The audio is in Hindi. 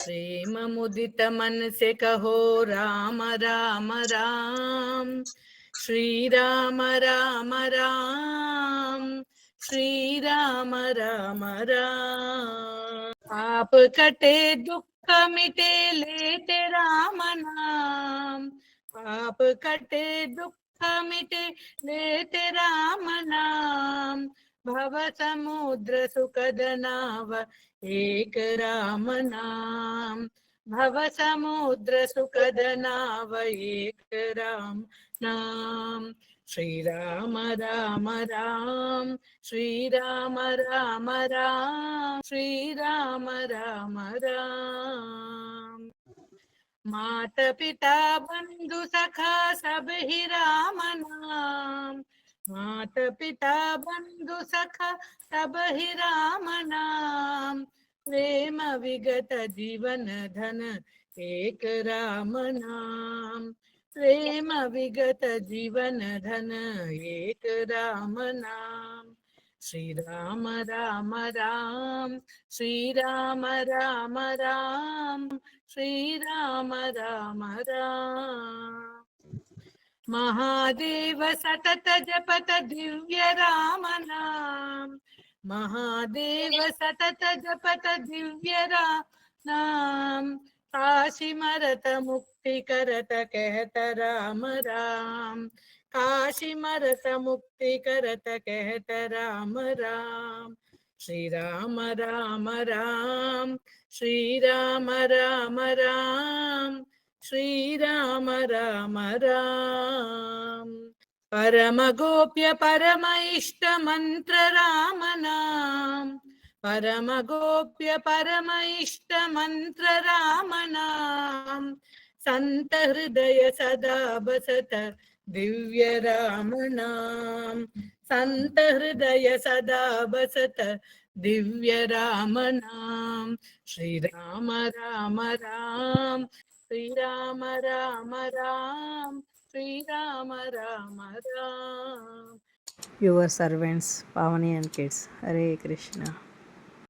प्रेम मुदित मन से कहो राम राम राम, श्री राम राम राम, श्री राम राम राम। पाप कटे दुख मिटे लेते राम नाम, पाप कटे दुख मिटे लेते राम नाम। भव समुद्र सुखद नाव एक राम नाम, भव समुद्र सुखद नाव एक राम नाम। श्री राम राम राम, श्री राम राम राम, श्री राम राम राम। मात पिता बंधु सखा सब ही राम नाम, मात पिता बंधु सखा सब ही राम नाम। प्रेम विगत जीवन धन एक राम नाम, प्रेम विगत जीवन धन एक राम नाम। श्री राम राम राम, श्री राम राम राम, श्री राम राम राम। महादेव सतत जपत दिव्य राम नाम, महादेव सतत जपत दिव्य राम नाम। काशी मरत मुक्ति करत कहत राम राम, काशी मरत मुक्ति करत कहत राम राम। श्री राम राम राम, श्री राम राम राम, श्री राम राम राम। परम गोप्य परम इष्ट मंत्र राम नाम, परम गोप्य परम इष्ट मंत्र राम नाम। संत हृदय सदा बसत दिव्य राम नाम, संत हृदय सदा बसत दिव्य राम नाम। Shri Ram Ram Ram, Shri Ram Ram Ram, Shri Ram Ram Ram. Your servants, Pavani and kids. Hare Krishna.